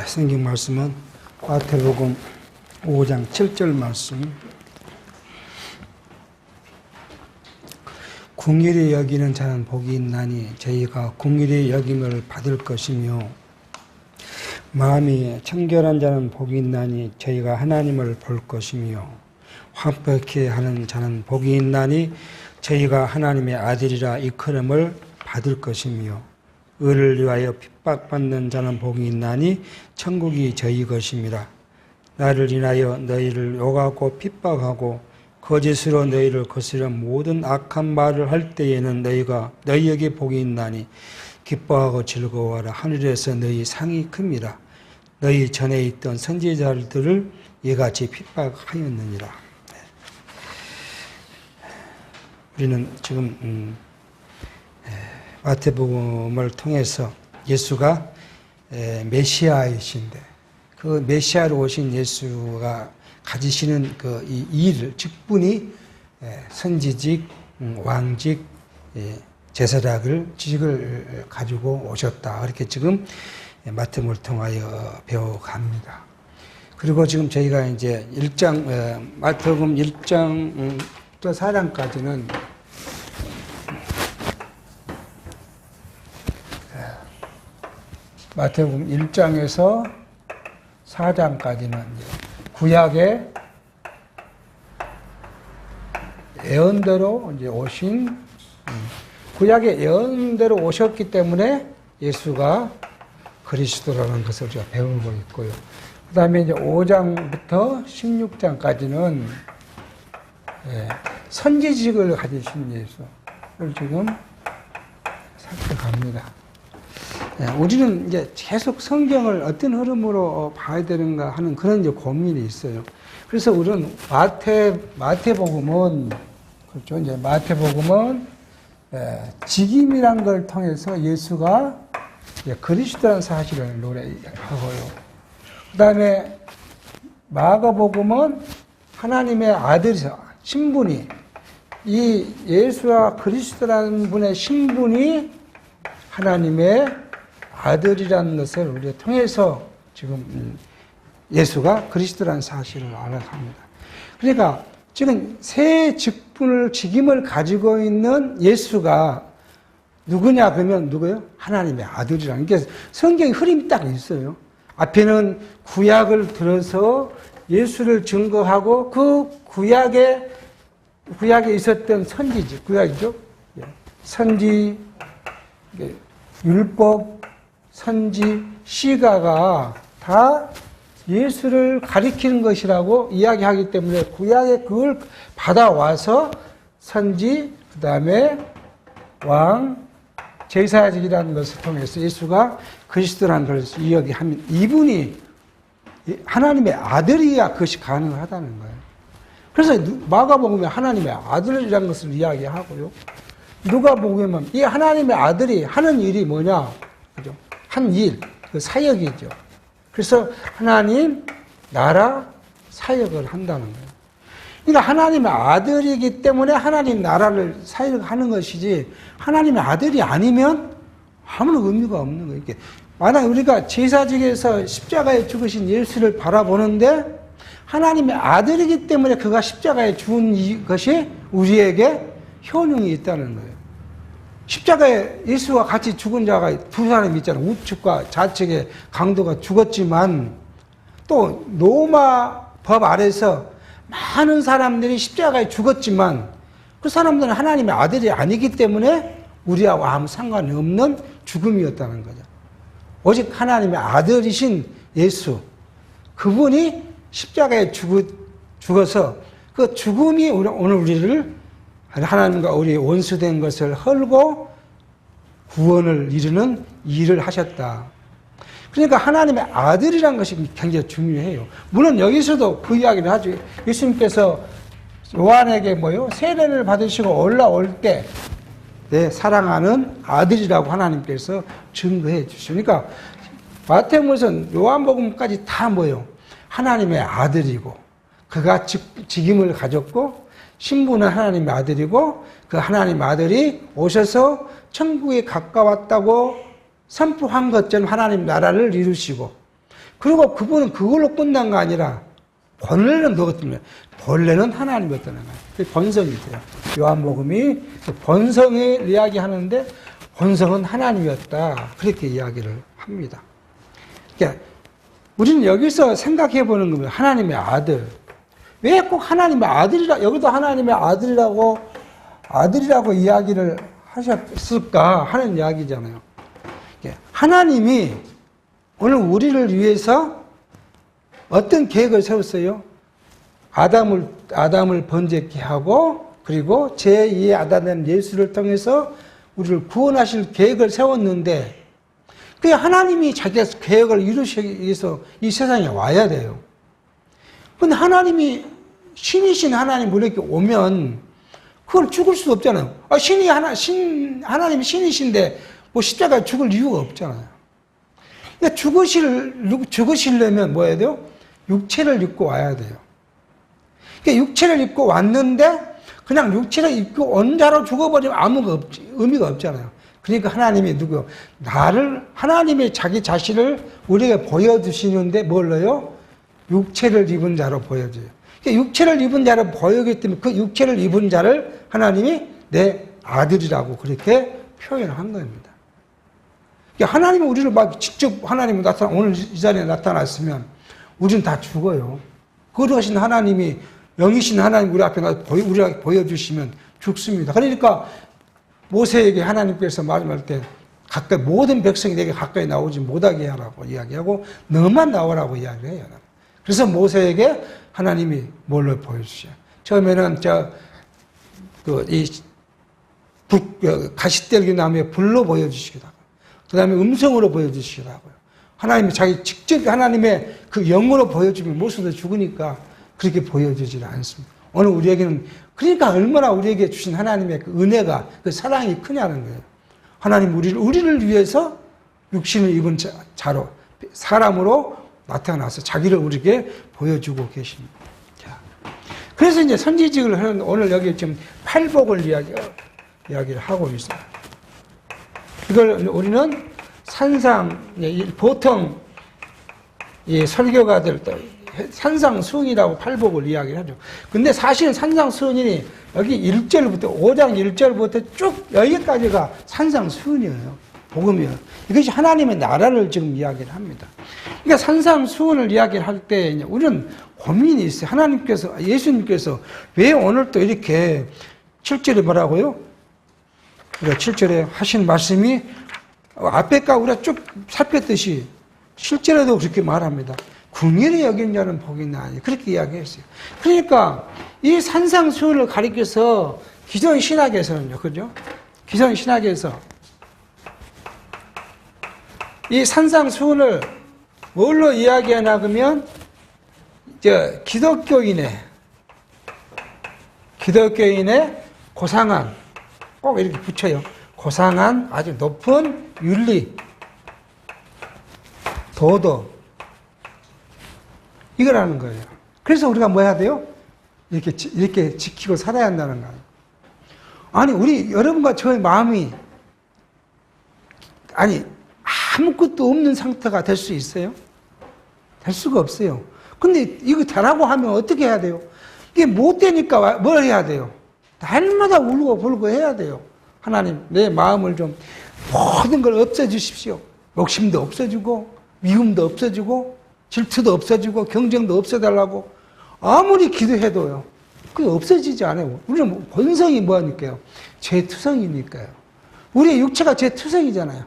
성경 말씀은 마태복음 5장 7절 말씀. 긍휼히 여기는 자는 복이 있나니 저희가 긍휼히 여김을 받을 것이며, 마음이 청결한 자는 복이 있나니 저희가 하나님을 볼 것이며, 화평케 하는 자는 복이 있나니 저희가 하나님의 아들이라 이끌음을 받을 것이며, 의를 위하여 핍박받는 자는 복이 있나니 천국이 저희 것입니다. 나를 인하여 너희를 욕하고 핍박하고 거짓으로 너희를 거스려 모든 악한 말을 할 때에는 너희에게 복이 있나니 기뻐하고 즐거워하라. 하늘에서 너희 상이 큽니다. 너희 전에 있던 선지자들을 이같이 핍박하였느니라. 우리는 지금 마태복음을 통해서 예수가 메시아이신데, 그 메시아로 오신 예수가 가지시는 그 일, 직분이 선지직, 왕직, 제사장직을 가지고 오셨다. 이렇게 지금 마태복음을 통하여 배워갑니다. 그리고 지금 저희가 이제 마태복음 1장부터 4장까지는 마태복음 1장에서 4장까지는 구약의 예언대로 이제 오신, 구약의 예언대로 오셨기 때문에 예수가 그리스도라는 것을 우리가 배우고 있고요. 그 다음에 이제 5장부터 16장까지는 선지직을 가지신 예수를 지금 살펴갑니다. 우리는 이제 계속 성경을 어떤 흐름으로 봐야 되는가 하는 그런 이제 고민이 있어요. 그래서 우리는 마태복음은, 그렇죠. 이제 마태복음은 직임이란 걸 통해서 예수가 그리스도라는 사실을 노래하고요. 그 다음에 마가복음은 하나님의 아들이서 신분이, 이 예수와 그리스도라는 분의 신분이 하나님의 아들이라는 것을 우리가 통해서 지금 예수가 그리스도라는 사실을 알아갑니다. 그러니까 지금 새 직임을 가지고 있는 예수가 누구냐 그러면 누구예요? 하나님의 아들이라는 게 성경에 흐름이 딱 있어요. 앞에는 구약을 들어서 예수를 증거하고 그 구약에 있었던 선지지, 구약이죠. 선지, 율법, 선지, 시가가 다 예수를 가리키는 것이라고 이야기하기 때문에 구약에 그걸 받아와서 선지, 그 다음에 왕, 제사직이라는 것을 통해서 예수가 그리스도라는 것을 이야기하면 이분이 하나님의 아들이야 그것이 가능하다는 거예요. 그래서 마가복음에 하나님의 아들이라는 것을 이야기하고요. 누가복음은 이 하나님의 아들이 하는 일이 뭐냐? 그죠? 한 일, 그 사역이죠. 그래서 하나님 나라 사역을 한다는 거예요. 그러니까 하나님의 아들이기 때문에 하나님 나라를 사역하는 것이지, 하나님의 아들이 아니면 아무런 의미가 없는 거예요. 만약 우리가 제사직에서 십자가에 죽으신 예수를 바라보는데 하나님의 아들이기 때문에 그가 십자가에 죽은 것이 우리에게 효능이 있다는 거예요. 십자가에 예수와 같이 죽은 자가 두 사람이 있잖아요. 우측과 좌측의 강도가 죽었지만 또 로마 법 아래서 많은 사람들이 십자가에 죽었지만 그 사람들은 하나님의 아들이 아니기 때문에 우리하고 아무 상관이 없는 죽음이었다는 거죠. 오직 하나님의 아들이신 예수, 그분이 십자가에 죽어서 그 죽음이 오늘 우리를 하나님과 우리 원수된 것을 헐고 구원을 이루는 일을 하셨다. 그러니까 하나님의 아들이라는 것이 굉장히 중요해요. 물론 여기서도 그 이야기를 하죠. 예수님께서 요한에게 세례를 받으시고 올라올 때 내 사랑하는 아들이라고 하나님께서 증거해 주시니까 마태복음에서는 요한복음까지 다 하나님의 아들이고 그가 직임을 가졌고 신분은 하나님의 아들이고 그 하나님의 아들이 오셔서 천국에 가까웠다고 선포한 것처럼 하나님 나라를 이루시고 그리고 그분은 그걸로 끝난 거 아니라 본래는 누구였냐면 본래는 하나님이었다는 거예요. 그게 본성이 돼요. 요한복음이 본성을 이야기하는데 본성은 하나님이었다. 그렇게 이야기를 합니다. 그러니까 우리는 여기서 생각해 보는 겁니다. 하나님의 아들. 왜 꼭 하나님의 아들이라, 여기도 하나님의 아들이라고 이야기를 하셨을까 하는 이야기잖아요. 하나님이 오늘 우리를 위해서 어떤 계획을 세웠어요? 아담을 번제케 하고, 그리고 제2의 아담된 예수를 통해서 우리를 구원하실 계획을 세웠는데, 그 하나님이 자기 계획을 이루시기 위해서 이 세상에 와야 돼요. 근데 하나님이, 신이신 하나님 우리에게 오면, 그걸 죽을 수도 없잖아요. 하나님이 신이신데, 뭐 십자가에 죽을 이유가 없잖아요. 근데 죽으시려면 뭐 해야 돼요? 육체를 입고 와야 돼요. 그러니까 육체를 입고 왔는데, 그냥 육체를 입고 온 자로 죽어버리면 아무 의미가 없잖아요. 그러니까 하나님이 누구요? 하나님이 자기 자신을 우리에게 보여주시는데 뭘로요? 육체를 입은 자로 보여줘요. 그러니까 육체를 입은 자로 보여주기 때문에 그 육체를 입은 자를 하나님이 내 아들이라고 그렇게 표현한 겁니다. 그러니까 하나님이 우리를 막 직접 하나님이 오늘 이 자리에 나타났으면 우리는 다 죽어요. 거룩하신 하나님이, 영이신 하나님 우리 앞에 우리에게 보여주시면 죽습니다. 그러니까 모세에게 하나님께서 말할 때 가까이, 모든 백성이 내게 가까이 나오지 못하게 하라고 이야기하고 너만 나오라고 이야기를 해요. 그래서 모세에게 하나님이 뭘로 보여주셔요? 처음에는 가시떨기 나무에 불로 보여주시기도 하고, 그 다음에 음성으로 보여주시기도 하고요. 하나님이 직접 하나님의 그 영으로 보여주면 모습도 죽으니까 그렇게 보여주지 않습니다. 오늘 우리에게는, 그러니까 얼마나 우리에게 주신 하나님의 그 은혜가, 그 사랑이 크냐는 거예요. 하나님 우리를 위해서 육신을 입은 자로, 사람으로 나타나서 자기를 우리에게 보여주고 계십니다. 자, 그래서 이제 선지직을 하는, 오늘 여기 지금 팔복을 이야기를 하고 있어요. 이걸 우리는 보통 이 설교가들 산상수훈이라고 팔복을 이야기를 하죠. 근데 사실은 산상수훈이 여기 1절부터, 5장 1절부터 쭉 여기까지가 산상수훈이에요. 복음이에요. 이것이 하나님의 나라를 지금 이야기를 합니다. 그러니까 산상수훈을 이야기를 할 때 우리는 고민이 있어요. 예수님께서 왜 오늘 또 이렇게 7절에 뭐라고요? 우리가 7절에 하신 말씀이 앞에까 우리가 쭉 살폈듯이 7절에도 그렇게 말합니다. 긍휼히 여긴 자는 복이 있나니, 그렇게 이야기했어요. 그러니까 이 산상수훈을 가리켜서 기존 신학에서는요, 그죠? 기존 신학에서 이 산상수훈을 뭘로 이야기하나 그러면 기독교인의 고상한, 꼭 이렇게 붙여요. 고상한 아주 높은 윤리, 도덕, 이거라는 거예요. 그래서 우리가 뭐 해야 돼요? 이렇게 지키고 살아야 한다는 거예요. 아니, 여러분과 저의 마음이, 아무것도 없는 상태가 될 수 있어요? 될 수가 없어요. 근데 이거 되라고 하면 어떻게 해야 돼요? 이게 못 되니까 뭘 해야 돼요? 날마다 울고 불고 해야 돼요. 하나님, 내 마음을 좀 모든 걸 없애주십시오. 욕심도 없어지고, 미움도 없어지고, 질투도 없어지고, 경쟁도 없애달라고 아무리 기도해도요, 그게 없어지지 않아요. 우리는 본성이 뭐니까요? 죄투성이니까요. 우리의 육체가 죄투성이잖아요.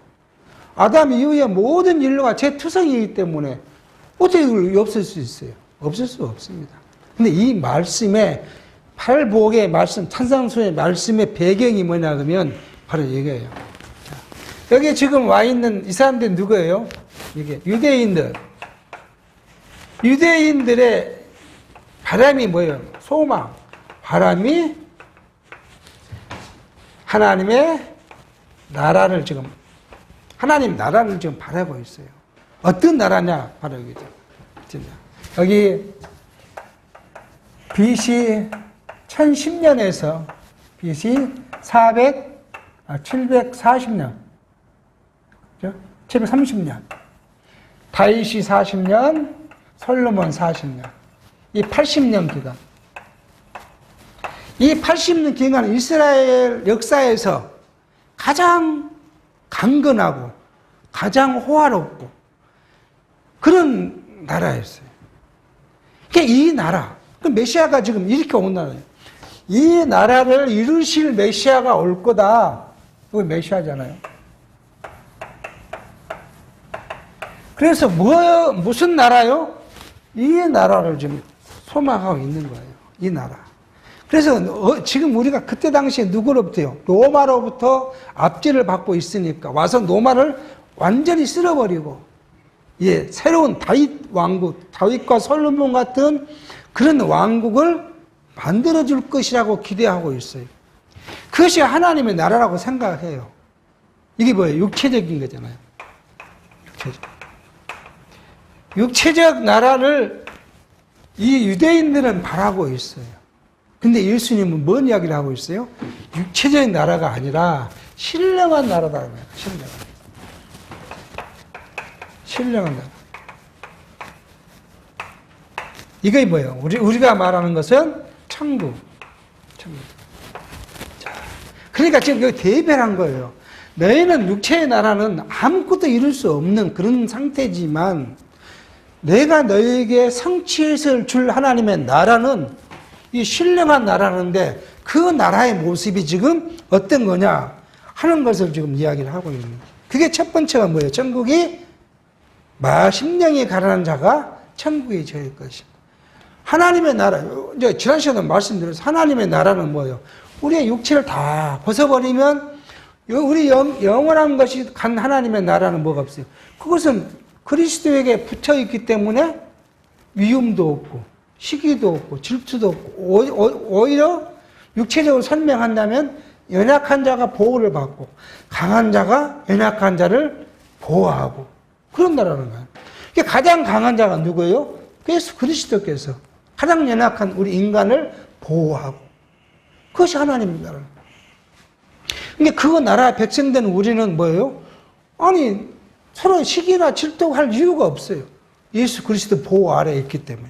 아담 이후에 모든 인류가 죄투성이기 때문에 어떻게 그걸 없앨 수 있어요? 없앨 수 없습니다. 근데 이 말씀에, 팔복의 말씀, 산상수훈의 말씀의 배경이 뭐냐 그러면 바로 이거예요. 자, 여기 지금 와 있는 이 사람들이 누구예요? 이게 유대인들의 바람이 뭐예요? 소망. 바람이 하나님의 나라를 지금 바라고 있어요. 어떤 나라냐? 바로 여기죠. 여기 BC 1010년에서 BC 740년, 730년. 다윗이 40년, 솔로몬 40년. 이 80년 기간. 이 80년 기간은 이스라엘 역사에서 가장 강건하고 가장 호화롭고 그런 나라였어요. 그러니까 이 나라, 그 메시아가 지금 이렇게 온 나라예요. 이 나라를 이루실 메시아가 올 거다. 그게 메시아잖아요. 그래서 무슨 나라요? 이 나라를 지금 소망하고 있는 거예요. 이 나라. 그래서 지금 우리가 그때 당시에 누구로부터요? 로마로부터 압제를 받고 있으니까 와서 로마를 완전히 쓸어버리고 새로운 다윗 왕국, 다윗과 솔로몬 같은 그런 왕국을 만들어줄 것이라고 기대하고 있어요. 그것이 하나님의 나라라고 생각해요. 이게 뭐예요? 육체적인 거잖아요. 육체적 나라를 이 유대인들은 바라고 있어요. 근데 예수님은 뭔 이야기를 하고 있어요? 육체적인 나라가 아니라 신령한 나라다. 신령한 나라. 이게 뭐예요? 우리가 말하는 것은 천국. 자, 그러니까 지금 여기 대별한 거예요. 너희는 육체의 나라는 아무것도 이룰 수 없는 그런 상태지만 내가 너희에게 성취해서 줄 하나님의 나라는 이 신령한 나라인데 그 나라의 모습이 지금 어떤 거냐 하는 것을 지금 이야기를 하고 있는 거예요. 그게 첫 번째가 뭐예요? 천국이 심령이 가난한 자가 천국에 저일 것이다. 하나님의 나라, 이제 지난 시간에 말씀드렸어요. 하나님의 나라는 뭐예요? 우리의 육체를 다 벗어버리면 우리 영원한 것이 간 하나님의 나라는 뭐가 없어요? 그것은 그리스도에게 붙어 있기 때문에 미움도 없고 시기도 없고 질투도 없고 오히려 육체적으로 설명한다면 연약한 자가 보호를 받고 강한 자가 연약한 자를 보호하고 그런 나라는 거예요. 가장 강한 자가 누구예요? 예수 그리스도께서 가장 연약한 우리 인간을 보호하고 그것이 하나님의 나라예요. 근데 그 나라 백성된 우리는 뭐예요? 아니 서로 시기나 질투할 이유가 없어요. 예수 그리스도 보호 아래에 있기 때문에.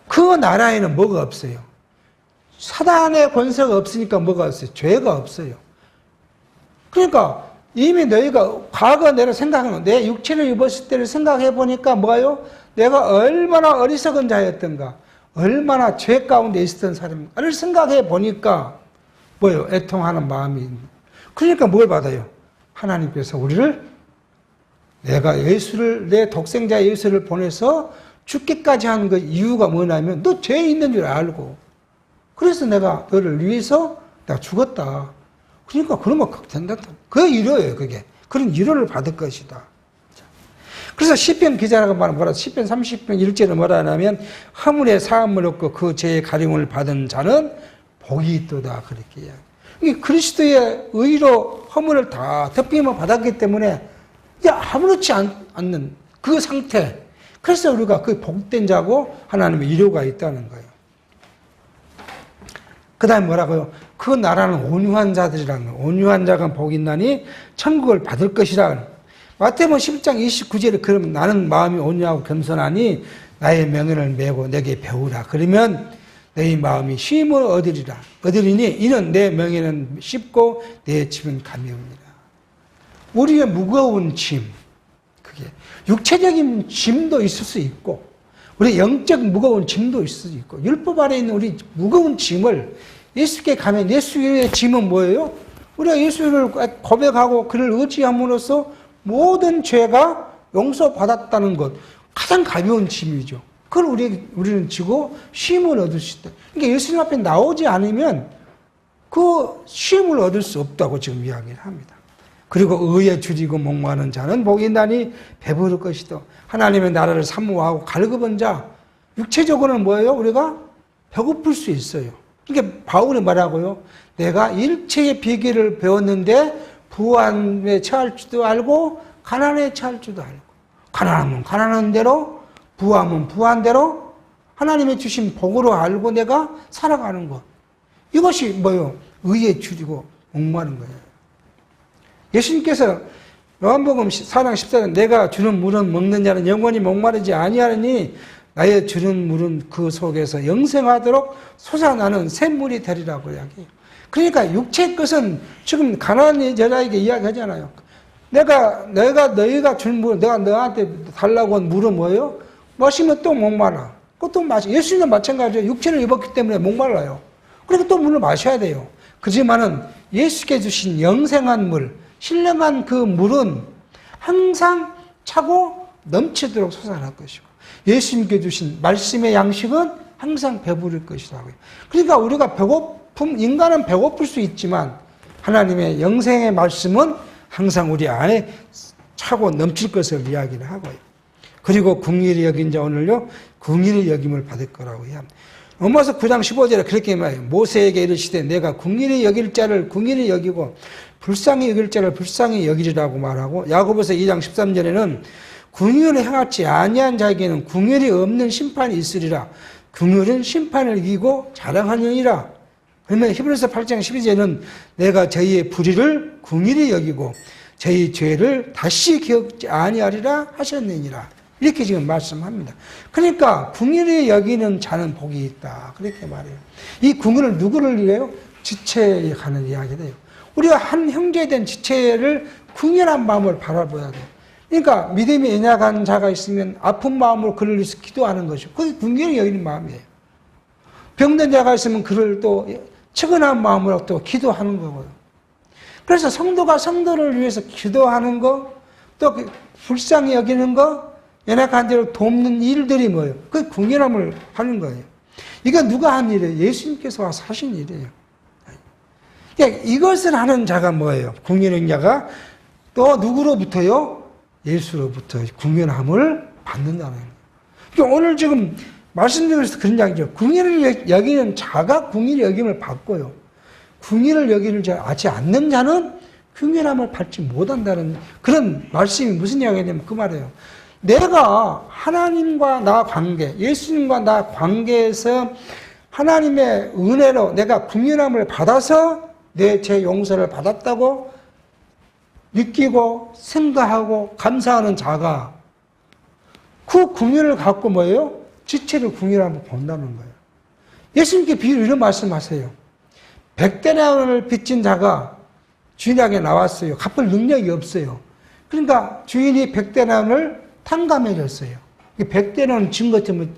그 나라에는 뭐가 없어요? 사단의 권세가 없으니까 뭐가 없어요? 죄가 없어요. 그러니까 이미 너희가 과거 내가 생각하는 내 육체를 입었을 때를 생각해 보니까 뭐예요? 내가 얼마나 어리석은 자였던가 얼마나 죄 가운데 있었던 사람인가를 생각해 보니까 뭐예요? 애통하는 마음이 있는. 그러니까 뭘 받아요? 하나님께서 우리를 내가 내 독생자 예수를 보내서 죽기까지 한 그 이유가 뭐냐면 너 죄 있는 줄 알고 그래서 내가 너를 위해서 내가 죽었다. 그러니까 그러면 된다. 그 위로예요. 그게. 그런 위로를 받을 것이다. 그래서 시편 기자라고 말하면 시편 30편 1절에 뭐라 하냐면 허물의 사함을 얻고 그 죄의 가림을 받은 자는 복이 있도다. 그렇게 이야기해요. 그리스도의 의로 허물을 다 덮임을 받았기 때문에 이제 아무렇지 않는 그 상태. 그래서 우리가 그 복된 자고 하나님의 위로가 있다는 거예요. 그 다음에 뭐라고요? 그 나라는 온유한 자들이라는 거예요. 온유한 자가 복이 있나니 천국을 받을 것이라. 마태복음 10장 29절에 그러면 나는 마음이 온유하고 겸손하니 나의 명예를 메고 내게 배우라. 그러면 내 마음이 쉼을 얻으리니 이는 내 명예는 쉽고 내 짐은 가벼웁니다. 우리의 무거운 짐, 그게 육체적인 짐도 있을 수 있고 우리 영적 무거운 짐도 있을 수 있고 율법 아래 있는 우리 무거운 짐을 예수께 가면 예수의 짐은 뭐예요? 우리가 예수를 고백하고 그를 의지함으로써 모든 죄가 용서받았다는 것 가장 가벼운 짐이죠. 그걸 우리는 지고 쉼을 얻을 수 있다. 그러니까 예수님 앞에 나오지 않으면 그 쉼을 얻을 수 없다고 지금 이야기를 합니다. 그리고 의에 줄이고 목마른 자는 복이 있나니 배부를 것이다. 하나님의 나라를 사모하고 갈급한 자, 육체적으로는 뭐예요? 우리가 배고플 수 있어요. 그러니까 바울이 말하고요. 내가 일체의 비결을 배웠는데 부함에 처할 줄도 알고 가난에 처할 줄도 알고 가난하면 가난한 대로 부함은 부한 대로 하나님의 주신 복으로 알고 내가 살아가는 것. 이것이 뭐예요? 의에 줄이고 목마른 거예요. 예수님께서 요한복음 4장 14절 내가 주는 물은 먹는 자는 영원히 목마르지 아니하느니 나의 주는 물은 그 속에서 영생하도록 솟아나는 샘물이 되리라고 이야기해요. 그러니까 육체의 것은 지금 가난한 여자에게 이야기하잖아요. 너희가 준 물, 내가 너한테 달라고 한 물은 뭐예요? 마시면 또 목말라. 그것도 예수님도 마찬가지예요. 육체를 입었기 때문에 목말라요. 그러니까 또 물을 마셔야 돼요. 그렇지만은 예수께 주신 영생한 물, 신령한 그 물은 항상 차고 넘치도록 솟아날 것이고 예수님께 주신 말씀의 양식은 항상 배부를 것이라고요. 그러니까 우리가 인간은 배고플 수 있지만 하나님의 영생의 말씀은 항상 우리 안에 차고 넘칠 것을 이야기를 하고요. 그리고 긍휼히 여긴 자 오늘요 긍휼히 여김을 받을 거라고 합니다. 로마서 9장 15절에 그렇게 말해요. 모세에게 이르시되 내가 긍휼히 여길 자를 긍휼히 여기고 불쌍히 여길 자를 불쌍히 여기리라고 말하고 야고보서 2장 13절에는 긍휼을 행하지 아니한 자에게는 긍휼이 없는 심판이 있으리라. 긍휼은 심판을 이기고 자랑하느니라. 그러면 히브리서 8장 12절에는 내가 저희의 불의를 긍휼히 여기고 저희 죄를 다시 기억지 아니하리라 하셨느니라. 이렇게 지금 말씀합니다. 그러니까 긍휼히 여기는 자는 복이 있다. 그렇게 말해요. 이 긍휼을 누구를 위해요? 지체에 가는 이야기래요. 우리가 한 형제에 대한 지체를 긍휼한 마음을 바라봐야 돼요. 그러니까 믿음이 연약한 자가 있으면 아픈 마음으로 그를 위해서 기도하는 것이고 그게 긍휼히 여기는 마음이에요. 병든 자가 있으면 그를 또 측은한 마음으로 또 기도하는 거고요. 그래서 성도가 성도를 위해서 기도하는 거, 또 불쌍히 여기는 거, 연약한 자를 돕는 일들이 뭐예요? 그 긍휼함을 하는 거예요. 이거 누가 한 일이에요? 예수님께서 와서 하신 일이에요. 그러니까 이것을 하는 자가 뭐예요? 긍휼한 자가 또 누구로부터요? 예수로부터 긍휼함을 받는다는 거예요. 그러니까 오늘 지금 말씀드려서 그런 이야기죠. 긍휼을 여기는 자가 긍휼히 여김을 받고요. 긍휼을 여기지 않는 자는 긍휼함을 받지 못한다는 그런 말씀이 무슨 이야기냐면 그 말이에요. 내가 하나님과 나 관계, 예수님과 나 관계에서 하나님의 은혜로 내가 긍휼함을 받아서 내 죄 용서를 받았다고 느끼고 생각하고 감사하는 자가 그 긍휼을 갖고 뭐예요? 지체를 긍휼함을 본다는 거예요. 예수님께 비유로 이런 말씀하세요. 100데나리온을 빚진 자가 주인에게 나왔어요. 갚을 능력이 없어요. 그러니까 주인이 100데나리온을 탕감해 줬어요. 100데나리온 지금 같으면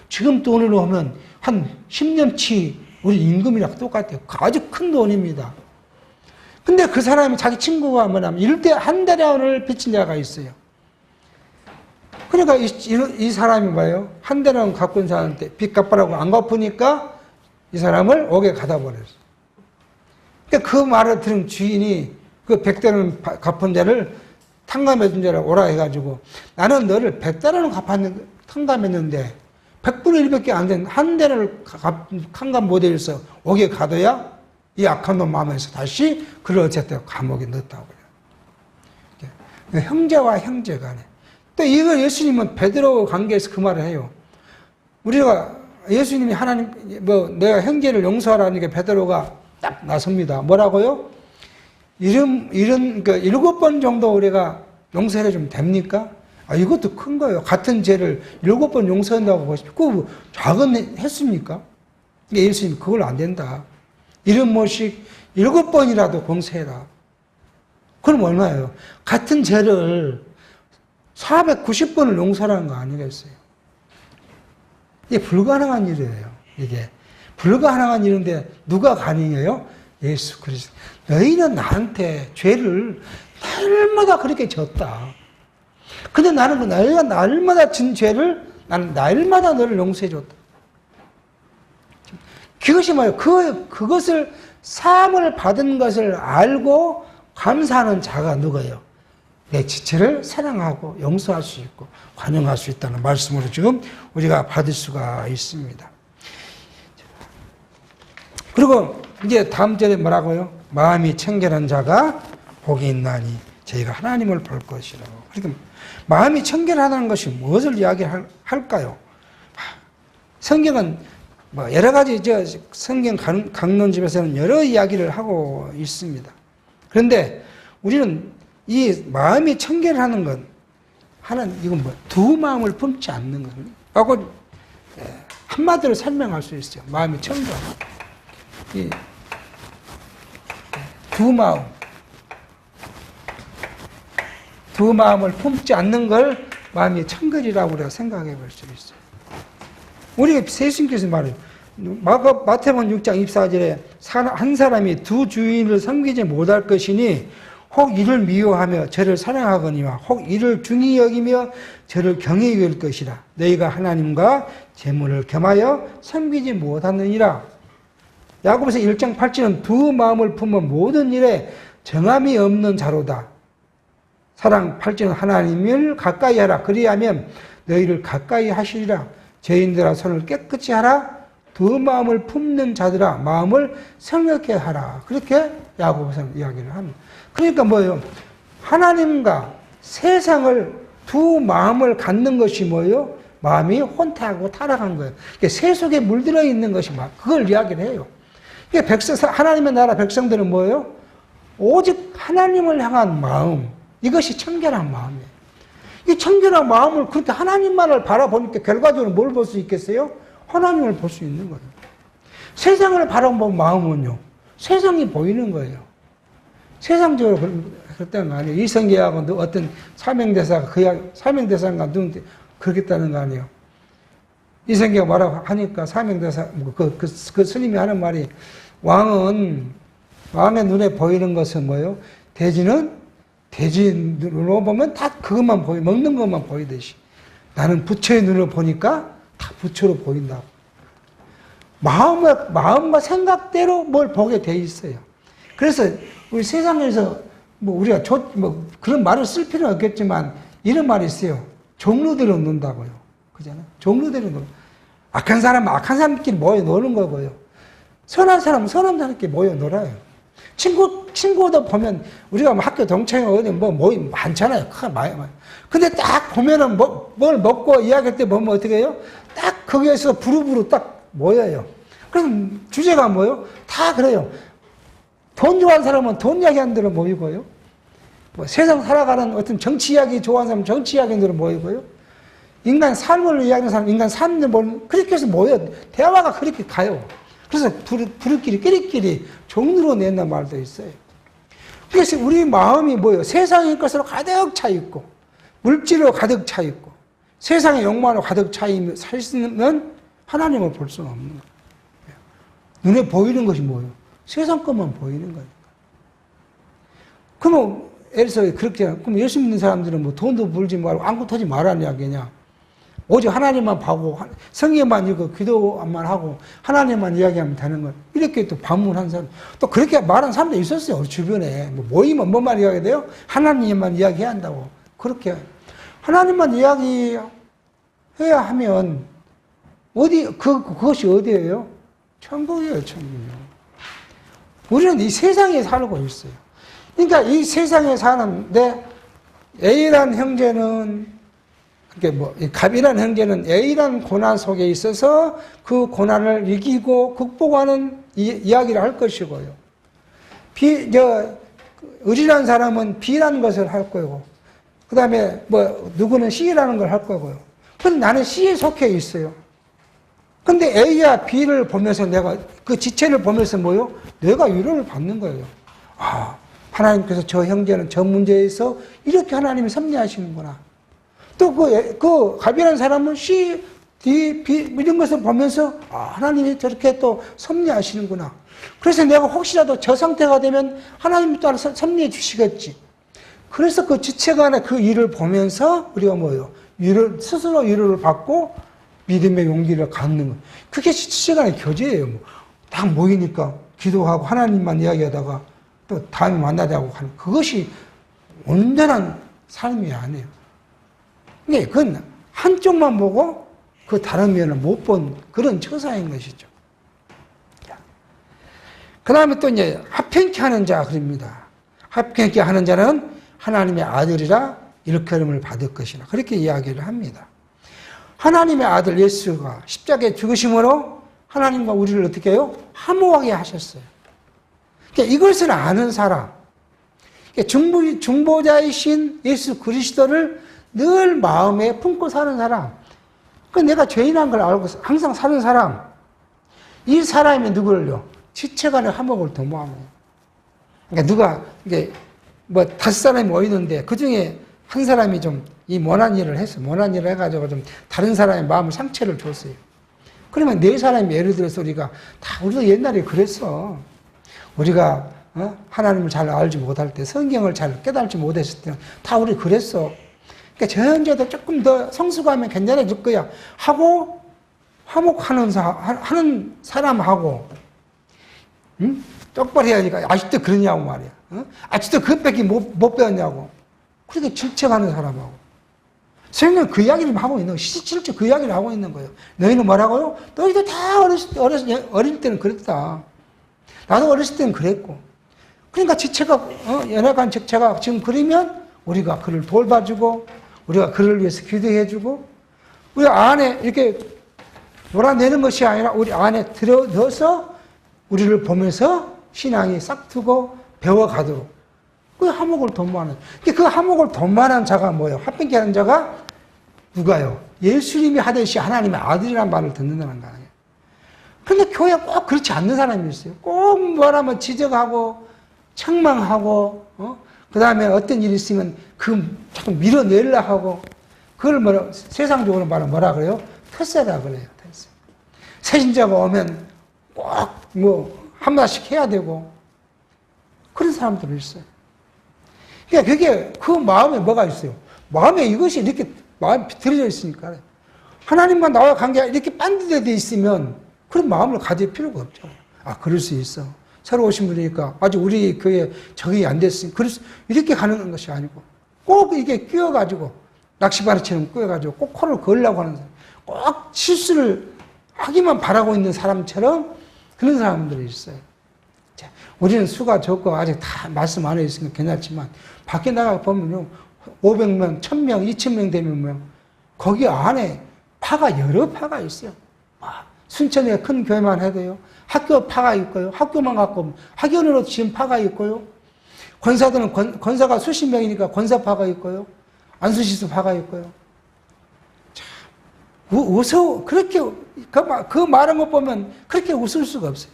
지금 돈으로 하면 한 10년치 우리 임금이랑 똑같아요. 아주 큰 돈입니다. 근데 그 사람이 자기 친구가 뭐냐면 한 데나리온을 빚진 자가 있어요. 그러니까 이 사람이 뭐예요? 한 데나리온 갖고 있는 사람한테 빚 갚으라고 안 갚으니까 이 사람을 옥에 가다 버렸어요. 그러니까 그 말을 들은 주인이 그 100데나리온 갚은 데를 탕감해 준 자를 오라 해가지고 나는 너를 100데나리온 탕감했는데 100분의 1밖에 안 된 한 데를 탕감 못해서 옥에 가둬야 이 악한 놈 마음에서 다시 그를 어쨌든 감옥에 넣었다고 그래요. 형제와 형제 간에. 또 이걸 예수님은 베드로 관계에서 그 말을 해요. 우리가 예수님이 하나님, 내가 형제를 용서하라니까 베드로가 딱 나섭니다. 뭐라고요? 이런, 7번 정도 우리가 용서해 주면 됩니까? 이것도 큰 거예요. 같은 죄를 7번 용서한다고 보십시오. 그 작은 했습니까? 예수님이 그걸 안 된다. 이런 모식 7번이라도 공세해라. 그럼 얼마예요? 같은 죄를 490번을 용서하는 거 아니겠어요? 이게 불가능한 일이에요. 이게 불가능한 일인데 누가 가능해요? 예수 그리스도. 너희는 나한테 죄를 날마다 그렇게 졌다. 근데 나는 너희가 날마다 진 죄를 나는 날마다 너를 용서해 줬다. 그것이 뭐예요? 그것을 사함을 받은 것을 알고 감사하는 자가 누구예요? 내 지체를 사랑하고 용서할 수 있고 관용할 수 있다는 말씀으로 지금 우리가 받을 수가 있습니다. 그리고 이제 다음 절에 뭐라고요? 마음이 청결한 자가 복이 있나니 저희가 하나님을 볼 것이라고. 그러니까 마음이 청결하다는 것이 무엇을 이야기할까요? 성경은 여러 가지 성경 강론집에서는 여러 이야기를 하고 있습니다. 그런데 우리는 이 마음이 청결하는 건 이건 뭐 두 마음을 품지 않는 거거든요. 하고 한마디로 설명할 수 있어요. 마음이 청결하고 두 마음을 품지 않는 걸 마음이 청결이라고 우리가 생각해 볼 수 있어요. 우리가 세신께서 말해요. 마태복음 6장 24절에 한 사람이 두 주인을 섬기지 못할 것이니 혹 이를 미워하며 저를 사랑하거니와 혹 이를 중히 여기며 저를 경히 여길 것이라. 너희가 하나님과 재물을 겸하여 섬기지 못하느니라. 야고보서 1장 8절은 두 마음을 품은 모든 일에 정함이 없는 자로다. 사랑 8절은 하나님을 가까이 하라. 그리하면 너희를 가까이 하시리라. 죄인들아 손을 깨끗이 하라. 두 마음을 품는 자들아 마음을 성역해 하라. 그렇게 야고보서는 이야기를 합니다. 그러니까 뭐예요? 하나님과 세상을 두 마음을 갖는 것이 뭐예요? 마음이 혼탁하고 타락한 거예요. 새 속에 물들어 있는 것이 그걸 이야기를 해요. 하나님의 나라 백성들은 뭐예요? 오직 하나님을 향한 마음, 이것이 청결한 마음이에요. 이 청결한 마음을 그렇게 하나님만을 바라보니까 결과적으로 뭘 볼 수 있겠어요? 하나님을 볼 수 있는 거예요. 세상을 바라본 마음은요, 세상이 보이는 거예요. 세상적으로 그랬다는 거 아니에요. 이성계하고 어떤 사명대사가 사명대사가 누군데 그러겠다는 거 아니에요. 이성계가 말하고 하니까 사명대사, 그 스님이 하는 말이 왕의 눈에 보이는 것은 뭐예요? 돼지 눈으로 보면 다 그것만 먹는 것만 보이듯이 나는 부처의 눈으로 보니까 다 부처로 보인다고. 마음과 생각대로 뭘 보게 돼 있어요. 그래서 우리 세상에서 우리가 그런 말을 쓸 필요는 없겠지만 이런 말이 있어요. 종로대로 논다고요. 그잖아요. 종로대로 논. 악한 사람은 악한 사람끼리 모여 노는 거고요. 선한 사람은 선한 사람끼리 모여 놀아요. 친구도 보면 우리가 학교 동창회 어디 모임 많잖아요. 근데 딱 보면은 뭘 먹고 이야기할 때 보면 어떻게 해요? 딱 거기에서 부르부르 딱 모여요. 그럼 주제가 뭐예요? 다 그래요. 돈 좋아하는 사람은 돈 이야기하는 대로 모이고요. 세상 살아가는 어떤 정치 이야기 좋아하는 사람은 정치 이야기하는 대로 모이고요. 인간 삶을 이야기하는 사람은 인간 삶을 모이는, 그렇게 해서 모여요. 대화가 그렇게 가요. 그래서 끼리끼리 종류로 낸단 말도 있어요. 그래서 우리 마음이 뭐예요? 세상의 것으로 가득 차 있고, 물질로 가득 차 있고, 세상의 욕망으로 가득 차 있으면 하나님을 볼 수는 없는 거예요. 눈에 보이는 것이 뭐예요? 세상 것만 보이는 거예요. 그러면, 예를 들어서 그럼 예수 믿는 사람들은 돈도 벌지 말고 아무것도 하지 말라는 이야기냐? 오직 하나님만 보고 성경만 읽고 기도만 하고 하나님만 이야기하면 되는 거예요. 이렇게 또 반문한 사람, 또 그렇게 말한 사람도 있었어요. 우리 주변에. 모이면 뭐만 이야기해야 돼요? 하나님만 이야기해야 한다고. 그렇게. 하나님만 이야기해야 하면 그것이 어디예요? 천국이에요, 천국이요. 우리는 이 세상에 살고 있어요. 그러니까 이 세상에 사는데 A라는 형제는 갑이라는 형제는 A라는 고난 속에 있어서 그 고난을 이기고 극복하는 이야기를 할 것이고요. 을이라는 사람은 B라는 것을 할 거고, 그 다음에 누구는 C라는 걸 할 거고요. 근데 나는 C에 속해 있어요. 근데 A와 B를 보면서 내가 그 지체를 보면서 뭐요? 내가 위로를 받는 거예요. 하나님께서 저 형제는 저 문제에서 이렇게 하나님이 섭리하시는구나. 또 그 갑이라는 사람은 C, D, B 이런 것을 보면서 하나님이 저렇게 또 섭리하시는구나. 그래서 내가 혹시라도 저 상태가 되면 하나님이 또 섭리해 주시겠지. 그래서 그 지체간의 그 일을 보면서 우리가 뭐예요? 스스로 위로를 받고 믿음의 용기를 갖는 것. 그게 지체간의 교제예요. 딱 모이니까 기도하고 하나님만 이야기하다가 또 다음에 만나자고 하는 그것이 온전한 삶이 아니에요. 근데 그건 한쪽만 보고 그 다른 면을 못 본 그런 처사인 것이죠. 그 다음에 또 이제 합행케 하는 자 그럽니다. 합행케 하는 자는 하나님의 아들이라 일컬음을 받을 것이라 그렇게 이야기를 합니다. 하나님의 아들 예수가 십자가에 죽으심으로 하나님과 우리를 어떻게 해요? 화목하게 하셨어요. 그러니까 이것을 아는 사람, 중보자이신 예수 그리스도를 늘 마음에 품고 사는 사람. 그 내가 죄인한 걸 알고 항상 사는 사람. 이 사람이 누구를요? 지체간의 화목을 도모하는 거예요. 그러니까 누가, 이게, 뭐, 5사람이 모이는데, 그 중에 한 사람이 좀, 이 모난 일을 했어. 모난 일을 해가지고 좀, 다른 사람의 마음을 상처를 줬어요. 그러면 4사람이 예를 들어서 우리가, 우리도 옛날에 그랬어. 우리가, 하나님을 잘 알지 못할 때, 성경을 잘 깨달지 못했을 때는, 다 우리 그랬어. 그러니까 저 현재도 조금 더 성숙하면 괜찮아질 거야. 하고, 화목하는 하는 사람하고, 응? 똑바로 해야니까 아직도 그러냐고 말이야. 아직도 그것밖에 못 배웠냐고. 그렇게 질책하는 사람하고. 성경은 그 이야기를 하고 있는 거예요. 실제 그 이야기를 하고 있는 거예요. 너희는 뭐라고요? 너희도 다 어릴 때는 그랬다. 나도 어렸을 때는 그랬고. 그러니까 지체가, 연약한 지체가 지금 그러면 우리가 그를 돌봐주고, 우리가 그를 위해서 기도해주고, 우리 안에 이렇게 놀아내는 것이 아니라 우리 안에 들어넣어서 우리를 보면서 신앙이 싹트고 배워가도록 그 화목을 도모하는. 그 화목을 도모하는 자가 뭐예요? 화평케 하는 자가 누가요? 예수님이 하듯이 하나님의 아들이라는 말을 듣는다는 거 아니에요. 그런데 교회가 꼭 그렇지 않는 사람이 있어요. 꼭 뭐라면 지적하고 책망하고 그 다음에 어떤 일이 있으면 자꾸 밀어내려 하고 그걸 세상적으로 말하면 뭐라 그래요? 텃세라 그래요. 텃세. 새신자가 오면 꼭 한마디씩 해야 되고 그런 사람들이 있어요. 그러니까 그게 그 마음에 뭐가 있어요? 마음에 이것이 이렇게 마음이 비틀어져 있으니까 하나님과 나와 관계가 이렇게 반대되어 있으면 그런 마음을 가질 필요가 없죠. 그럴 수 있어. 새로 오신 분이니까 아직 우리 교회에 적응이 안 됐으니 이렇게 가는 것이 아니고 꼭 이게 끼어가지고 낚시바리처럼 끼어가지고 꼭 코를 걸려고 하는 사람, 꼭 실수를 하기만 바라고 있는 사람처럼 그런 사람들이 있어요. 자, 우리는 수가 적고 아직 다 말씀 안에 있으니까 괜찮지만 밖에 나가 보면요 500명, 1000명, 2000명 되면 거기 안에 파가 여러 파가 있어요. 순천에 큰 교회만 해도요 학교 파가 있고요. 학교만 갖고 학연으로 지은 파가 있고요. 권사들은 권사가 수십 명이니까 권사파가 있고요. 안수시수 파가 있고요. 참 그렇게 그 말한 것 보면 그렇게 웃을 수가 없어요.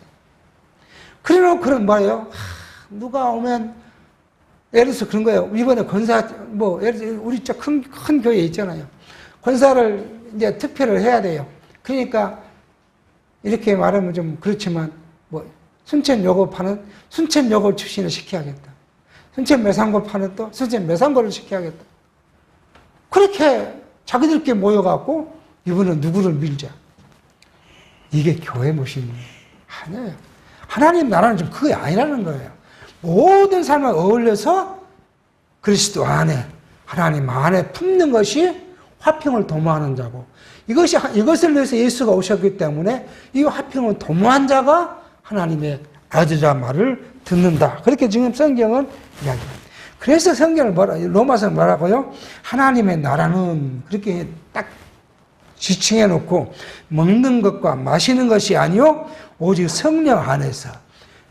그래놓고 그런 말이에요. 누가 오면 예를 들어서 그런 거예요. 이번에 권사 예를 들어 우리 저 큰 교회 있잖아요. 권사를 이제 투표를 해야 돼요. 그러니까 이렇게 말하면 좀 그렇지만 순천 요거파는 순천 요거 출신을 시켜야겠다. 순천 매상고파는 또 순천 매상고를 시켜야겠다. 그렇게 자기들끼리 모여갖고 이번엔 누구를 밀자. 이게 교회 모습이 아니에요. 하나님 나라는 좀 그게 아니라는 거예요. 모든 삶을 어울려서 그리스도 안에 하나님 안에 품는 것이 화평을 도모하는 자고 이것을 위해서 예수가 오셨기 때문에 이 화평을 도모한 자가 하나님의 아들이라는 말을 듣는다. 그렇게 지금 성경은 이야기합니다. 그래서 성경을 로마서 뭐라고요? 하나님의 나라는 그렇게 딱 지칭해 놓고 먹는 것과 마시는 것이 아니요 오직 성령 안에서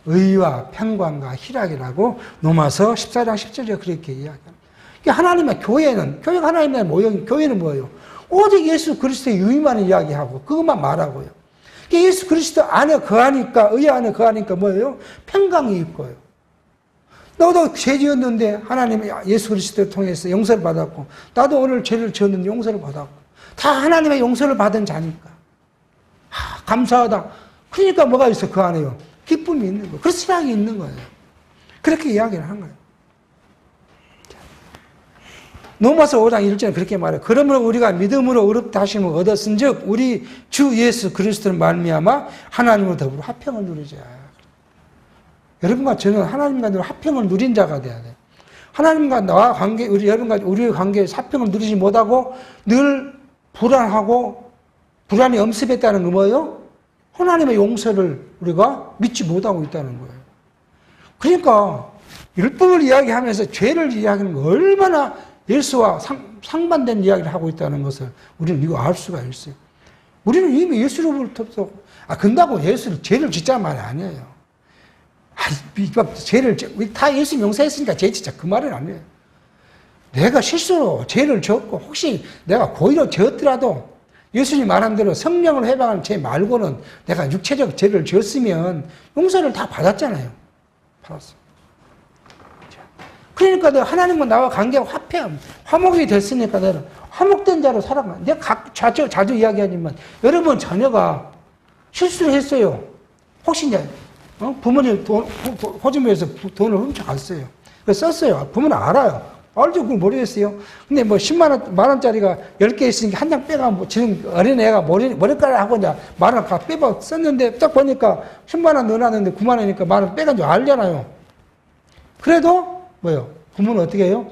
의와 평강과 희락이라고 로마서 14장 10절에 그렇게 이야기합니다. 하나님의 교회가 하나님의 모형, 교회는 뭐예요? 오직 예수 그리스도의 의만 이야기하고 그것만 말하고요. 예수 그리스도 안에 거하니까 의 안에 거하니까 뭐예요? 평강이 있고요. 너도 죄 지었는데 하나님이 예수 그리스도를 통해서 용서를 받았고 나도 오늘 죄를 지었는데 용서를 받았고 다 하나님의 용서를 받은 자니까 감사하다. 그러니까 뭐가 있어 그 안에요? 기쁨이 있는 거예요. 그래서 희락이 있는 거예요. 그렇게 이야기를 한 거예요. 로마서 5장 1절에 그렇게 말해요. 그러므로 우리가 믿음으로 의롭다 하심을 얻었은즉 우리 주 예수 그리스도를 말미암아 하나님과 더불어 화평을 누리자. 여러분과 저는 하나님과 늘 화평을 누린 자가 돼야 돼요. 하나님과 나와 관계, 우리의 관계에 화평을 누리지 못하고 늘 불안하고 불안이 엄습했다는 건 뭐예요? 하나님의 용서를 우리가 믿지 못하고 있다는 거예요. 그러니까 율법을 이야기하면서 죄를 이야기하는 거 얼마나 예수와 상반된 이야기를 하고 있다는 것을 우리는 이거 알 수가 있어요. 우리는 이미 예수로부터 근다고 죄를 짓자는 말이 아니에요. 죄를, 다 예수님 용서했으니까 죄 진짜 그 말은 아니에요. 내가 실수로 죄를 졌고, 혹시 내가 고의로 졌더라도 예수님 말한 대로 성령을 해방하는 죄 말고는 내가 육체적 죄를 지었으면 용서를 다 받았잖아요. 받았어. 그러니까 내가 하나님과 나와 관계가 화목이 됐으니까 내가 화목된 자로 살아가. 내가 자주 이야기하지만 여러분 자녀가 실수를 했어요. 혹시 이제 부모님 호주머니에서 돈을 훔쳐갔어요. 그래서 썼어요. 부모는 알아요. 알죠? 그걸 모르겠어요. 근데 뭐 10만 원짜리가 10개 있으니까 한 장 빼가, 지금 어린애가 머리카락 하고 이제 만원 다 빼봐 썼는데 딱 보니까 10만 원 넣어놨는데 9만 원이니까 만 원 빼간 줄 알잖아요. 그래도 뭐요? 부모는 어떻게 해요?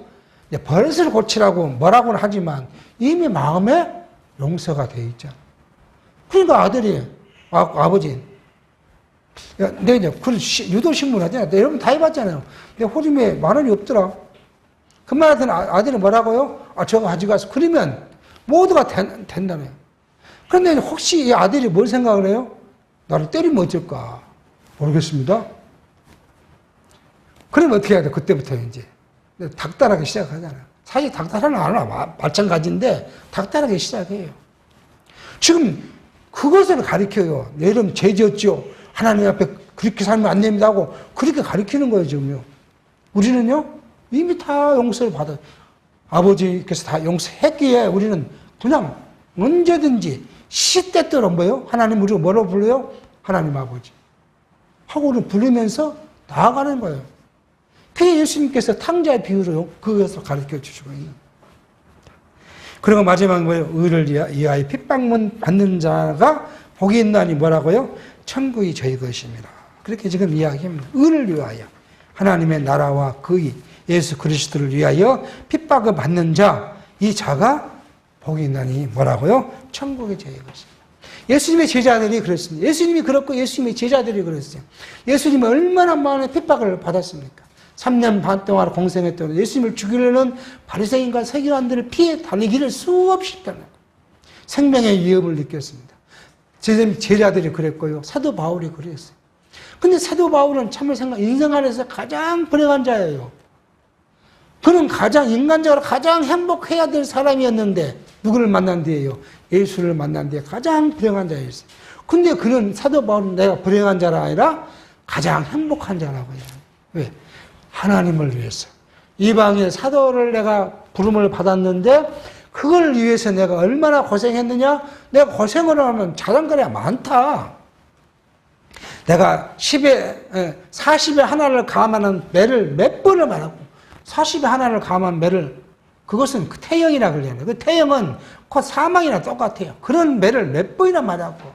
버릇을 고치라고 뭐라고는 하지만 이미 마음에 용서가 돼 있잖아. 그러니까 아들이, 아버지, 내가 이제 유도신문 하잖아요. 여러분 다 해봤잖아요. 내 호주머니에 만 원이 없더라. 그 말하더니 아들이 뭐라고요? 저거 가지고 가서 그러면 모두가 된다네요. 그런데 혹시 이 아들이 뭘 생각을 해요? 나를 때리면 어쩔까? 모르겠습니다. 그러면 어떻게 해야 돼? 그때부터 이제. 닥달하기 시작하잖아요. 사실 닥달하는 안 하나 마찬가지인데 닥달하기 시작해요. 지금 그것을 가르쳐요. 여러분 죄 지었죠. 하나님 앞에 그렇게 살면 안 됩니다 하고 그렇게 가르치는 거예요, 지금요. 우리는요, 이미 다 용서를 받아요. 아버지께서 다 용서했기에 우리는 그냥 언제든지 시때때로 뭐요? 하나님 우리가 뭐라고 불러요? 하나님 아버지. 하고 우리는 부르면서 나아가는 거예요. 그게 예수님께서 탕자의 비유로 그것을 가르쳐 주시고 있는. 그리고 마지막 뭐예요? 의를 위하여 핍박문 받는 자가 복이 있나니 뭐라고요? 천국이 저희 것입니다. 그렇게 지금 이야기합니다. 의를 위하여 하나님의 나라와 그의 예수 그리스도를 위하여 핍박을 받는 자, 이 자가 복이 있나니 뭐라고요? 천국이 저희 것입니다. 예수님의 제자들이 그랬습니다. 예수님이 그렇고 예수님의 제자들이 그랬어요. 예수님이 얼마나 많은 핍박을 받았습니까? 3년 반 동안 공생했던 예수님을 죽이려는 바리새인과 서기관들을 피해 다니기를 수없이 했다는 생명의 위협을 느꼈습니다. 제자들이 그랬고요. 사도 바울이 그랬어요. 근데 사도 바울은 참을 생각, 인생 안에서 가장 불행한 자예요. 그는 가장 인간적으로 가장 행복해야 될 사람이었는데 누구를 만난 뒤에요? 예수를 만난 뒤에 가장 불행한 자였어요. 근데 그는 사도 바울은 내가 불행한 자가 아니라 가장 행복한 자라고 해요. 왜? 하나님을 위해서. 이방의 사도를 내가 부름을 받았는데 그걸 위해서 내가 얼마나 고생했느냐? 내가 고생을 하면 자랑거리가 많다. 내가 40에 하나를 감하는 매를 몇 번을 말하고 40에 하나를 감한 매를 그것은 그 태형이라 그래요. 그 태형은 곧 사망이나 똑같아요. 그런 매를 몇 번이나 말하고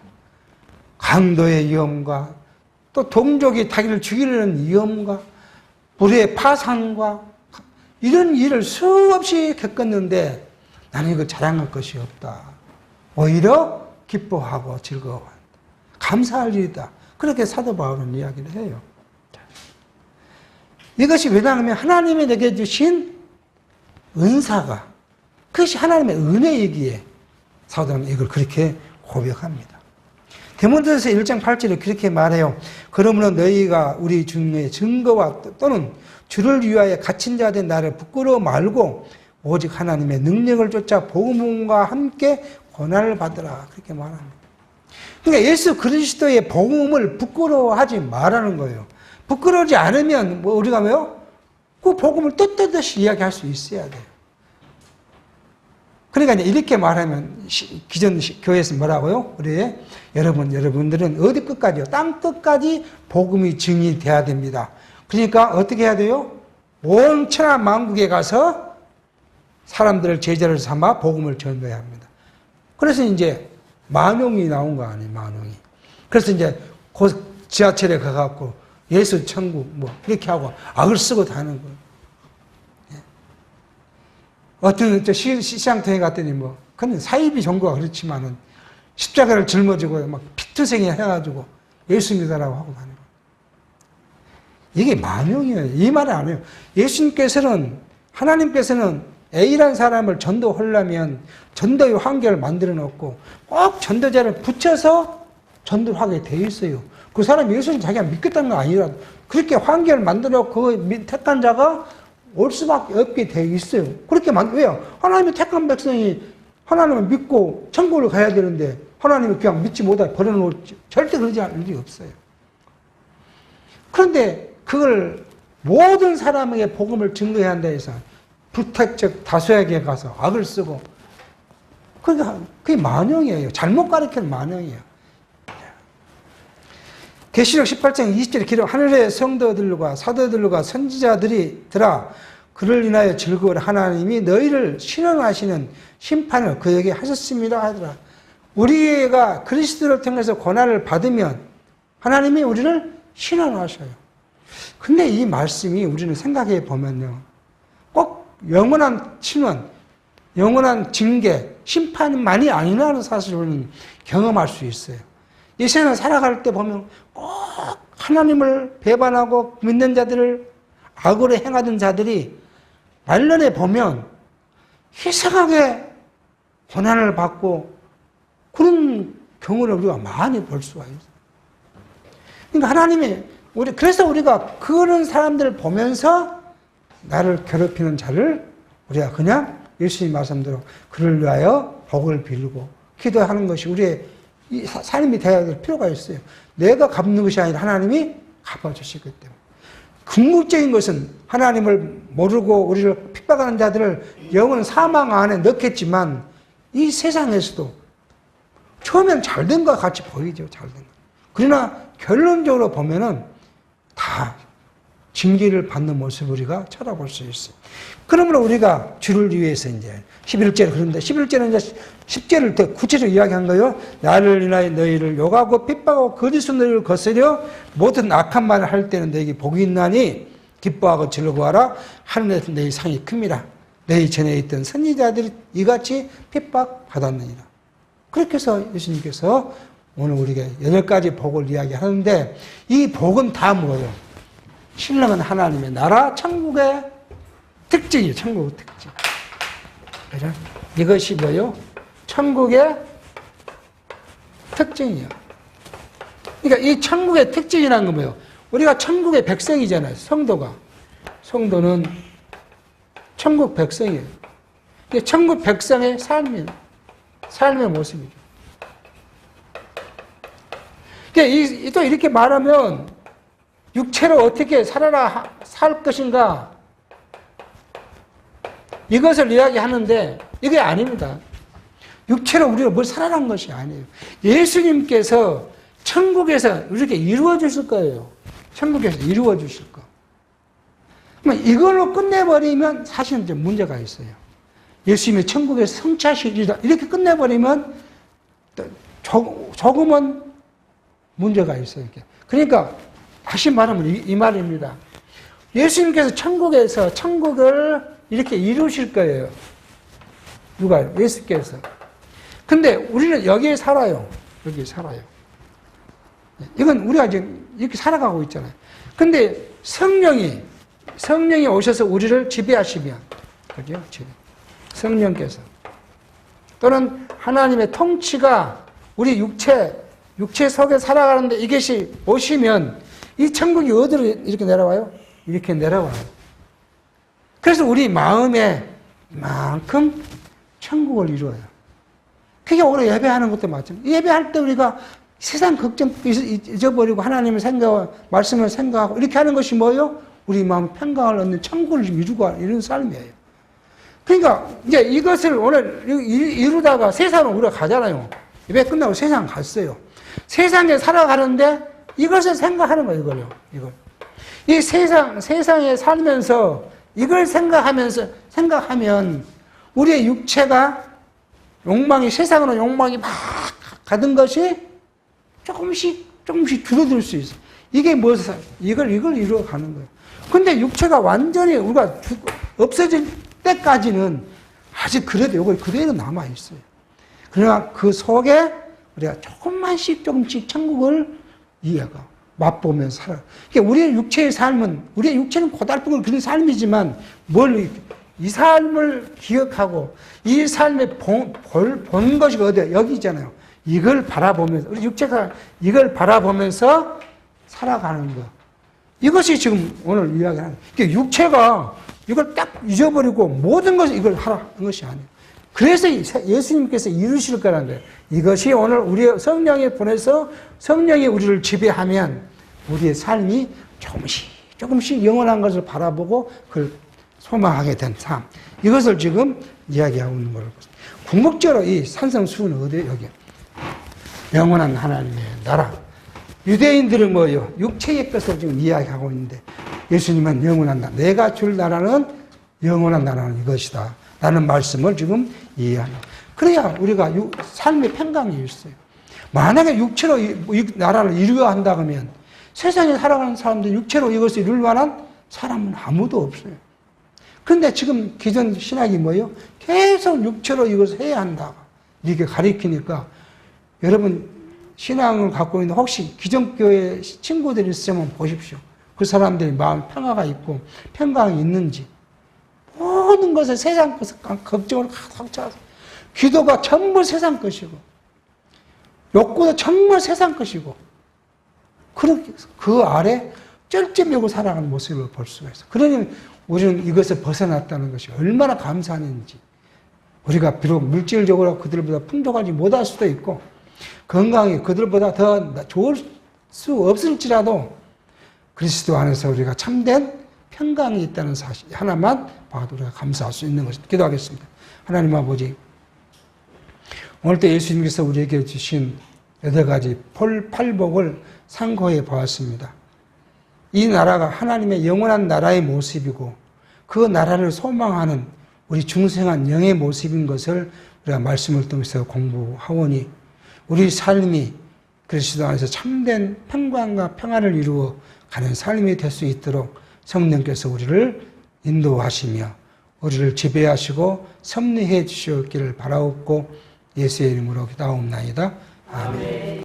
강도의 위험과 또 동족이 자기를 죽이려는 위험과 불의 파산과 이런 일을 수없이 겪었는데 나는 이거 자랑할 것이 없다. 오히려 기뻐하고 즐거워한다. 감사할 일이다. 그렇게 사도 바울은 이야기를 해요. 이것이 왜냐하면 하나님이 내게 주신 은사가 그것이 하나님의 은혜이기에 사도는 이걸 그렇게 고백합니다. 디모데전서 1장 8절에 그렇게 말해요. 그러므로 너희가 우리 중에 증거와 또는 주를 위하여 갇힌 자 된 나를 부끄러워 말고 오직 하나님의 능력을 쫓아 복음과 함께 고난을 받으라. 그렇게 말합니다. 그러니까 예수 그리스도의 복음을 부끄러워하지 말라는 거예요. 부끄러우지 않으면 뭐 우리가 뭐요? 그 복음을 뜻뜻이 이야기할 수 있어야 돼요. 그러니까 이렇게 말하면 기존 교회에서 뭐라고요? 우리 여러분들은 어디 끝까지요? 땅 끝까지 복음이 증이 돼야 됩니다. 그러니까 어떻게 해야 돼요? 온 천하 만국에 가서 사람들을 제자를 삼아 복음을 전해야 합니다. 그래서 이제 만용이 나온 거 아니에요, 만용이. 그래서 이제 지하철에 가갖고 예수 천국 뭐 이렇게 하고 악을 쓰고 다니는 거예요. 어떤 시장통에 갔더니 뭐 그는 사이비 종교가 그렇지만은 십자가를 짊어지고 막 피투성이 해가지고 예수 믿으라고 하고 다니고 이게 만용이에요. 이 말이 아니에요. 예수님께서는 하나님께서는 A라는 사람을 전도하려면 전도의 환경을 만들어 놓고 꼭 전도자를 붙여서 전도하게 돼 있어요. 그 사람이 예수님 자기가 믿겠다는 거 아니라 그렇게 환경을 만들어 그 택한 자가 올 수밖에 없게 돼 있어요. 그렇게 왜요? 하나님의 택한 백성이 하나님을 믿고 천국을 가야 되는데 하나님을 그냥 믿지 못하게 버려놓을지 절대 그러지 않을 일이 없어요. 그런데 그걸 모든 사람에게 복음을 증거해야 한다 해서 불택적 다수에게 가서 악을 쓰고 그러니까 그게 만영이에요. 잘못 가르치는 만영이에요. 계시록 18장 20절에 기록 하늘의 성도들과 사도들과 선지자들이 들아 그를 인하여 즐거워라 하나님이 너희를 신원하시는 심판을 그에게 하셨습니다 하더라. 우리가 그리스도를 통해서 고난을 받으면 하나님이 우리를 신원하셔요. 근데 이 말씀이 우리는 생각해 보면요. 꼭 영원한 신원, 영원한 징계, 심판만이 아니라는 사실을 우리는 경험할 수 있어요. 이 세상 살아갈 때 보면 꼭 하나님을 배반하고 믿는 자들을 악으로 행하던 자들이 말년에 보면 희생하게 고난을 받고 그런 경우를 우리가 많이 볼 수가 있어요. 그러니까 하나님이 그래서 우리가 그런 사람들을 보면서 나를 괴롭히는 자를 우리가 그냥 예수님 말씀대로 그를 위하여 복을 빌고 기도하는 것이 우리의 삶이 되어야 될 필요가 있어요. 내가 갚는 것이 아니라 하나님이 갚아주시기 때문에. 궁극적인 것은 하나님을 모르고 우리를 핍박하는 자들을 영원 사망 안에 넣겠지만 이 세상에서도 처음엔 잘된 것 같이 보이죠. 잘된 것. 그러나 결론적으로 보면은 다 징계를 받는 모습을 우리가 찾아볼 수 있어요. 그러므로 우리가 주를 위해서 이제 11절에 그런데 11절은 이제 10절을 더 구체적으로 이야기한 거예요. 나를 인하여 너희를 욕하고 핍박하고 거짓으로 너희를 거스려 모든 악한 말을 할 때는 너희에게 복이 있나니 기뻐하고 즐거워하라. 하늘에서 너희 상이 큽니다. 너희 전에 있던 선지자들이 이같이 핍박받았느니라. 그렇게 해서 예수님께서 오늘 우리에게 8가지 복을 이야기하는데 이 복은 다 뭐예요? 신령한 하나님의 나라 천국의 특징이에요. 천국의 특징. 그죠? 이것이 뭐예요? 천국의 특징이에요. 그러니까 이 천국의 특징이라는 건 뭐예요? 우리가 천국의 백성이잖아요. 성도는 천국 백성이에요. 이게 천국 백성의 삶의 모습이죠. 그러니까 또 이렇게 말하면 육체로 어떻게 살 것인가 이것을 이야기하는데 이게 아닙니다. 육체로 우리가 뭘 살아난 것이 아니에요. 예수님께서 천국에서 이렇게 이루어 주실 거예요. 천국에서 이루어 주실 거. 이걸로 끝내버리면 사실은 좀 문제가 있어요. 예수님이 천국에서 성취하시리라 이렇게 끝내버리면 조금은 문제가 있어요. 그러니까 다시 말하면 이 말입니다. 예수님께서 천국에서 천국을 이렇게 이루실 거예요. 누가요? 예수께서. 근데 우리는 여기에 살아요. 여기에 살아요. 이건 우리가 지금 이렇게 살아가고 있잖아요. 근데 성령이 오셔서 우리를 지배하시면, 그죠? 성령께서. 또는 하나님의 통치가 우리 육체 속에 살아가는데 이것이 오시면 이 천국이 어디로 이렇게 내려와요? 이렇게 내려와요. 그래서 우리 마음에 이만큼 천국을 이루어요. 그게 오늘 예배하는 것도 마찬가지. 예배할 때 우리가 세상 걱정 잊어버리고 하나님의 말씀을 생각하고 이렇게 하는 것이 뭐예요? 우리 마음 평강을 얻는 천국을 이루고 이런 삶이에요. 그러니까 이제 이것을 오늘 이루다가 세상으로 우리가 가잖아요. 예배 끝나고 세상 갔어요. 세상에 살아가는데 이것을 생각하는 거예요, 이걸. 이 세상에 살면서 이걸 생각하면 우리의 육체가 세상으로 욕망이 막 가던 것이 조금씩 줄어들 수 있어요. 이게 무엇을, 이걸 이루어 가는 거예요. 근데 육체가 완전히 우리가 없어질 때까지는 아직 그래도 이걸 그대로 남아있어요. 그러나 그 속에 우리가 조금씩 천국을 이해가 맛보면서 살아요. 그러니까 우리의 육체의 삶은, 우리의 육체는 고달픈 그런 삶이지만 이 삶을 기억하고 이 삶에 본 것이 어디야? 여기 있잖아요. 이걸 바라보면서, 우리 육체가 이걸 바라보면서 살아가는 것. 이것이 지금 오늘 이야기하는, 육체가 이걸 딱 잊어버리고 모든 것을 이걸 하라는 것이 아니에요. 그래서 예수님께서 이루실 거라는 거예요. 이것이 오늘 우리 성령에 보내서 성령이 우리를 지배하면 우리의 삶이 조금씩 영원한 것을 바라보고 그걸 소망하게 된 삶. 이것을 지금 이야기하고 있는 거라고. 궁극적으로 이 산성수훈은 어디에요? 여기. 영원한 하나님의 나라. 유대인들은 뭐예요? 육체의 것을 지금 이야기하고 있는데 예수님은 영원한 나라. 내가 줄 나라는 영원한 나라는 이것이다. 라는 말씀을 지금 이해하는. 그래야 우리가 삶의 평강이 있어요. 만약에 육체로 이 나라를 이루어야 한다 그러면 세상에 살아가는 사람들 육체로 이것을 이룰 만한 사람은 아무도 없어요. 근데 지금 기존 신학이 뭐예요? 계속 육체로 이것을 해야 한다. 이렇게 가리키니까 여러분 신앙을 갖고 있는 혹시 기존 교회 친구들이 있으면 보십시오. 그 사람들이 마음 평화가 있고 평강이 있는지. 모든 것에 세상 것을 걱정을 가득 차서 기도가 전부 세상 것이고 욕구도 전부 세상 것이고 그렇게 그 아래 쩔쩔매고 살아가는 모습을 볼 수가 있어요. 그러니 우리는 이것을 벗어났다는 것이 얼마나 감사한 일인지. 우리가 비록 물질적으로 그들보다 풍족하지 못할 수도 있고 건강이 그들보다 더 좋을 수 없을지라도 그리스도 안에서 우리가 참된 평강이 있다는 사실 하나만 봐도 우리가 감사할 수 있는 것입니다. 기도하겠습니다. 하나님 아버지, 오늘도 예수님께서 우리에게 주신 8가지 팔복을 상고해 보았습니다. 이 나라가 하나님의 영원한 나라의 모습이고 그 나라를 소망하는 우리 중생한 영의 모습인 것을 우리가 말씀을 통해서 공부하오니 우리 삶이 그리스도 안에서 참된 평강과 평안을 이루어 가는 삶이 될 수 있도록 성령께서 우리를 인도하시며 우리를 지배하시고 섭리해 주시옵기를 바라옵고 예수의 이름으로 기도하옵나이다. 아멘.